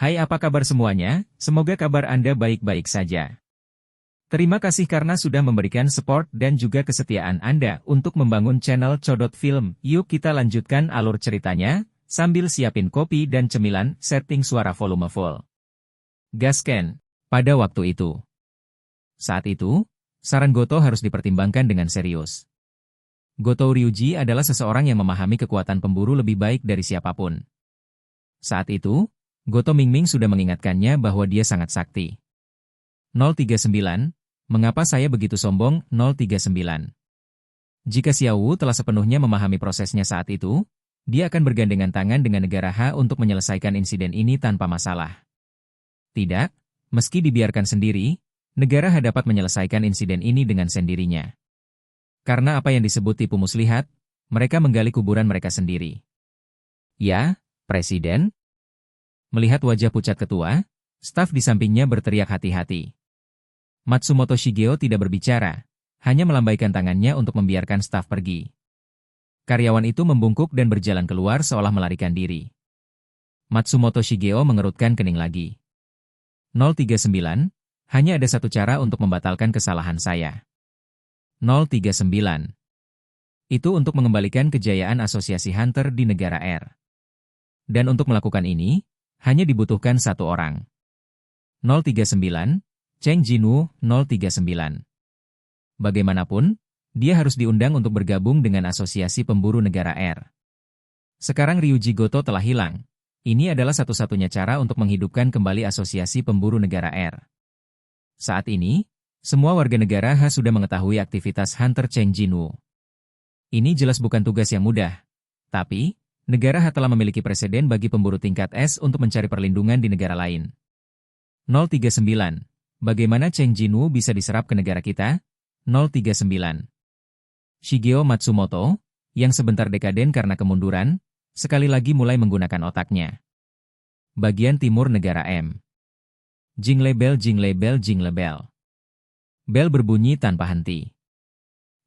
Hai, apa kabar semuanya? Semoga kabar Anda baik-baik saja. Terima kasih karena sudah memberikan support dan juga kesetiaan Anda untuk membangun channel Codot Film. Yuk kita lanjutkan alur ceritanya, sambil siapin kopi dan cemilan, setting suara volume full. Gasken. Pada waktu itu. Saat itu, saran Goto harus dipertimbangkan dengan serius. Goto Ryuji adalah seseorang yang memahami kekuatan pemburu lebih baik dari siapapun. Saat itu, Goto Mingming sudah mengingatkannya bahwa dia sangat sakti. 039, mengapa saya begitu sombong? 039. Jika Xiao Wu telah sepenuhnya memahami prosesnya saat itu, dia akan bergandengan tangan dengan negara H untuk menyelesaikan insiden ini tanpa masalah. Tidak, meski dibiarkan sendiri, negara H dapat menyelesaikan insiden ini dengan sendirinya. Karena apa yang disebut tipu muslihat, mereka menggali kuburan mereka sendiri. Ya, Presiden? Melihat wajah pucat ketua, staf di sampingnya berteriak hati-hati. Matsumoto Shigeo tidak berbicara, hanya melambaikan tangannya untuk membiarkan staf pergi. Karyawan itu membungkuk dan berjalan keluar seolah melarikan diri. Matsumoto Shigeo mengerutkan kening lagi. 039, hanya ada satu cara untuk membatalkan kesalahan saya. 039. Itu untuk mengembalikan kejayaan asosiasi Hunter di negara R. Dan untuk melakukan ini, hanya dibutuhkan satu orang. 039, Cheng Jinwoo, 039. Bagaimanapun, dia harus diundang untuk bergabung dengan asosiasi pemburu negara R. Sekarang Ryuji Goto telah hilang. Ini adalah satu-satunya cara untuk menghidupkan kembali asosiasi pemburu negara R. Saat ini, semua warga negara H sudah mengetahui aktivitas Hunter Cheng Jinwoo. Ini jelas bukan tugas yang mudah. Tapi, negara H telah memiliki preseden bagi pemburu tingkat S untuk mencari perlindungan di negara lain. 039. Bagaimana Cheng Jinwoo bisa diserap ke negara kita? 039. Shigeo Matsumoto, yang sebentar dekaden karena kemunduran, sekali lagi mulai menggunakan otaknya. Bagian timur negara M. Jingle bell, jingle bell, jingle bell. Bel berbunyi tanpa henti.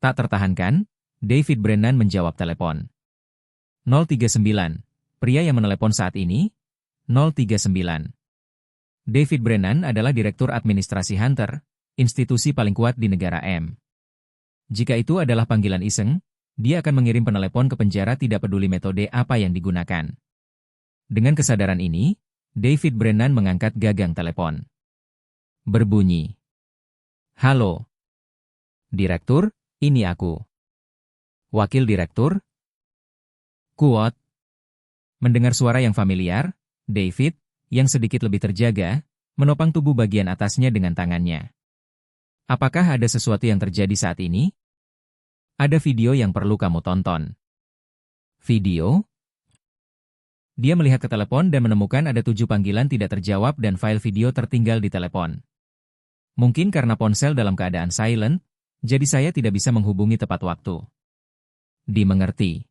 Tak tertahankan, David Brennan menjawab telepon. 039. Pria yang menelepon saat ini? 039. David Brennan adalah Direktur Administrasi Hunter, institusi paling kuat di negara M. Jika itu adalah panggilan iseng, dia akan mengirim penelepon ke penjara tidak peduli metode apa yang digunakan. Dengan kesadaran ini, David Brennan mengangkat gagang telepon. Berbunyi. Halo. Direktur, ini aku. Wakil Direktur? Kuat. Mendengar suara yang familiar, David, yang sedikit lebih terjaga, menopang tubuh bagian atasnya dengan tangannya. Apakah ada sesuatu yang terjadi saat ini? Ada video yang perlu kamu tonton. Video? Dia melihat ke telepon dan menemukan ada 7 panggilan tidak terjawab dan file video tertinggal di telepon. Mungkin karena ponsel dalam keadaan silent, jadi saya tidak bisa menghubungi tepat waktu. Dimengerti.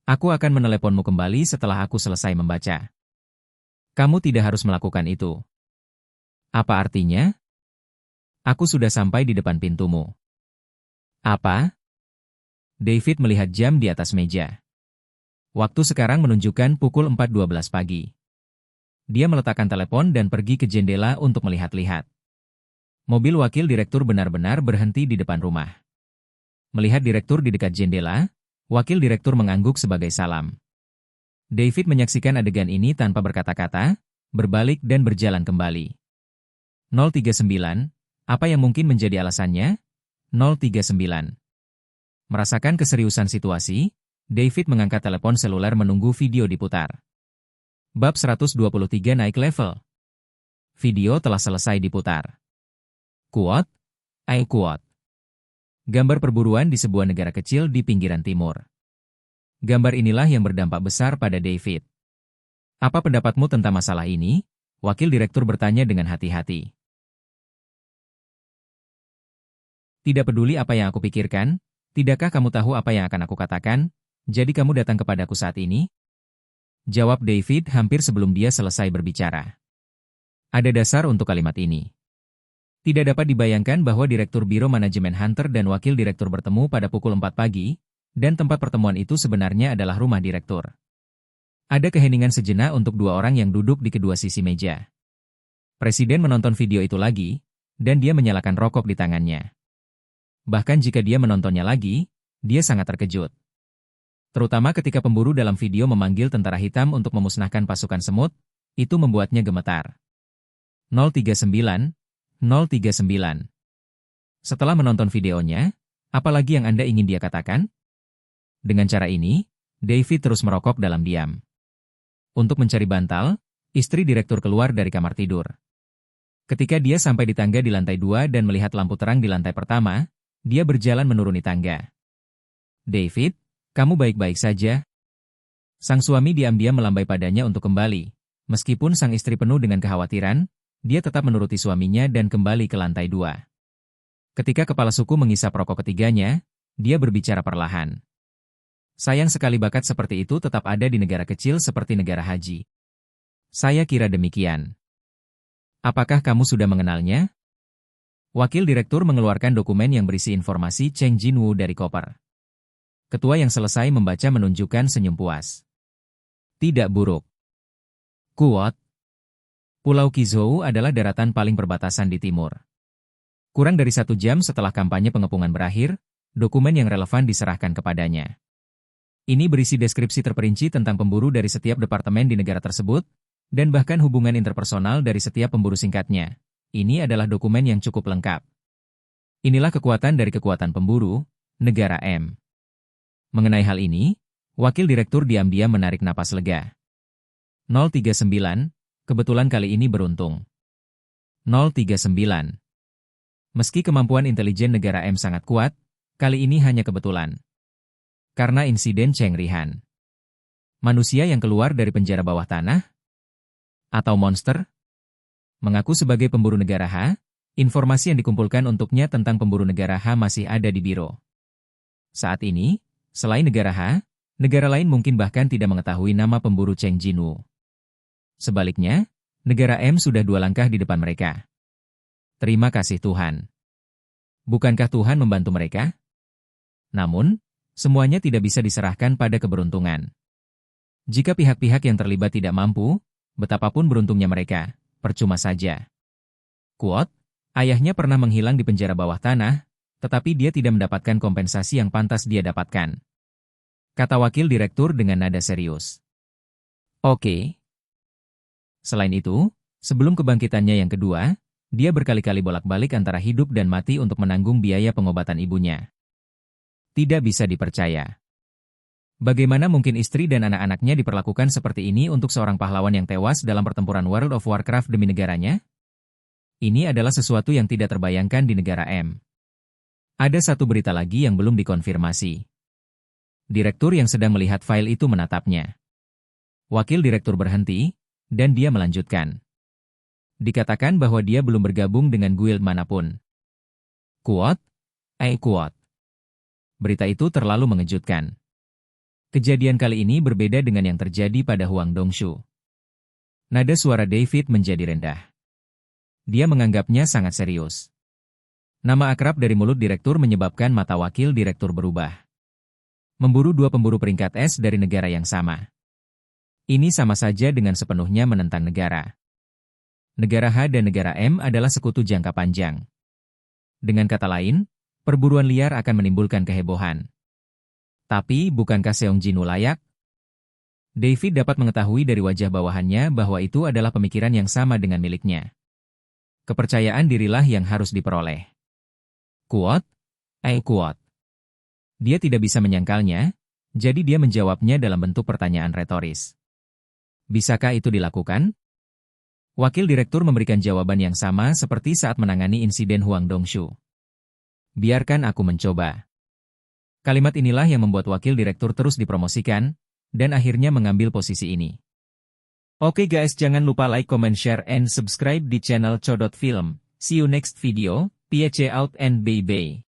Aku akan meneleponmu kembali setelah aku selesai membaca. Kamu tidak harus melakukan itu. Apa artinya? Aku sudah sampai di depan pintumu. Apa? David melihat jam di atas meja. Waktu sekarang menunjukkan pukul 4.12 pagi. Dia meletakkan telepon dan pergi ke jendela untuk melihat-lihat. Mobil wakil direktur benar-benar berhenti di depan rumah. Melihat direktur di dekat jendela, wakil direktur mengangguk sebagai salam. David menyaksikan adegan ini tanpa berkata-kata, berbalik dan berjalan kembali. 039, apa yang mungkin menjadi alasannya? 039. Merasakan keseriusan situasi, David mengangkat telepon seluler menunggu video diputar. Bab 123 naik level. Video telah selesai diputar. Kuat? Kuat. Gambar perburuan di sebuah negara kecil di pinggiran timur. Gambar inilah yang berdampak besar pada David. Apa pendapatmu tentang masalah ini? Wakil direktur bertanya dengan hati-hati. Tidak peduli apa yang aku pikirkan, tidakkah kamu tahu apa yang akan aku katakan, jadi kamu datang kepadaku saat ini? Jawab David hampir sebelum dia selesai berbicara. Ada dasar untuk kalimat ini. Tidak dapat dibayangkan bahwa Direktur Biro Manajemen Hunter dan Wakil Direktur bertemu pada pukul 4 pagi, dan tempat pertemuan itu sebenarnya adalah rumah Direktur. Ada keheningan sejenak untuk dua orang yang duduk di kedua sisi meja. Presiden menonton video itu lagi, dan dia menyalakan rokok di tangannya. Bahkan jika dia menontonnya lagi, dia sangat terkejut. Terutama ketika pemburu dalam video memanggil tentara hitam untuk memusnahkan pasukan semut, itu membuatnya gemetar. 039, 039. Setelah menonton videonya, apalagi yang Anda ingin dia katakan? Dengan cara ini, David terus merokok dalam diam. Untuk mencari bantal, istri direktur keluar dari kamar tidur. Ketika dia sampai di tangga di lantai 2 dan melihat lampu terang di lantai pertama, dia berjalan menuruni tangga. David, kamu baik-baik saja? Sang suami diam-diam melambai padanya untuk kembali. Meskipun sang istri penuh dengan kekhawatiran, dia tetap menuruti suaminya dan kembali ke lantai 2. Ketika kepala suku mengisap rokok ketiganya, dia berbicara perlahan. Sayang sekali bakat seperti itu tetap ada di negara kecil seperti negara haji. Saya kira demikian. Apakah kamu sudah mengenalnya? Wakil direktur mengeluarkan dokumen yang berisi informasi Cheng Jinwoo dari koper. Ketua yang selesai membaca menunjukkan senyum puas. Tidak buruk. Kuat. Pulau Qizhou adalah daratan paling perbatasan di timur. Kurang dari 1 jam setelah kampanye pengepungan berakhir, dokumen yang relevan diserahkan kepadanya. Ini berisi deskripsi terperinci tentang pemburu dari setiap departemen di negara tersebut, dan bahkan hubungan interpersonal dari setiap pemburu singkatnya. Ini adalah dokumen yang cukup lengkap. Inilah kekuatan dari kekuatan pemburu, negara M. Mengenai hal ini, wakil direktur diam-diam menarik napas lega. 039, kebetulan kali ini beruntung. 039. Meski kemampuan intelijen negara M sangat kuat, kali ini hanya kebetulan. Karena insiden Cheng Rihan. Manusia yang keluar dari penjara bawah tanah? Atau monster? Mengaku sebagai pemburu negara H, informasi yang dikumpulkan untuknya tentang pemburu negara H masih ada di biro. Saat ini, selain negara H, negara lain mungkin bahkan tidak mengetahui nama pemburu Cheng Jinwoo. Sebaliknya, negara M sudah 2 langkah di depan mereka. Terima kasih Tuhan. Bukankah Tuhan membantu mereka? Namun, semuanya tidak bisa diserahkan pada keberuntungan. Jika pihak-pihak yang terlibat tidak mampu, betapapun beruntungnya mereka, percuma saja. Quote, ayahnya pernah menghilang di penjara bawah tanah, tetapi dia tidak mendapatkan kompensasi yang pantas dia dapatkan. Kata wakil direktur dengan nada serius. Oke. Selain itu, sebelum kebangkitannya yang kedua, dia berkali-kali bolak-balik antara hidup dan mati untuk menanggung biaya pengobatan ibunya. Tidak bisa dipercaya. Bagaimana mungkin istri dan anak-anaknya diperlakukan seperti ini untuk seorang pahlawan yang tewas dalam pertempuran World of Warcraft demi negaranya? Ini adalah sesuatu yang tidak terbayangkan di negara M. Ada satu berita lagi yang belum dikonfirmasi. Direktur yang sedang melihat file itu menatapnya. Wakil direktur berhenti, dan dia melanjutkan. Dikatakan bahwa dia belum bergabung dengan guild manapun. Kuat? Kuat. Berita itu terlalu mengejutkan. Kejadian kali ini berbeda dengan yang terjadi pada Huang Dongshu. Nada suara David menjadi rendah. Dia menganggapnya sangat serius. Nama akrab dari mulut direktur menyebabkan mata wakil direktur berubah. Memburu 2 pemburu peringkat S dari negara yang sama. Ini sama saja dengan sepenuhnya menentang negara. Negara H dan negara M adalah sekutu jangka panjang. Dengan kata lain, perburuan liar akan menimbulkan kehebohan. Tapi, bukankah Seong Jinwoo layak? David dapat mengetahui dari wajah bawahannya bahwa itu adalah pemikiran yang sama dengan miliknya. Kepercayaan dirilah yang harus diperoleh. Kuat? Kuat. Dia tidak bisa menyangkalnya, jadi dia menjawabnya dalam bentuk pertanyaan retoris. Bisakah itu dilakukan? Wakil direktur memberikan jawaban yang sama seperti saat menangani insiden Huang Dongshu. Biarkan aku mencoba. Kalimat inilah yang membuat wakil direktur terus dipromosikan, dan akhirnya mengambil posisi ini. Oke guys, jangan lupa like, comment, share, and subscribe di channel Chodot Film. See you next video, peace out and bye-bye.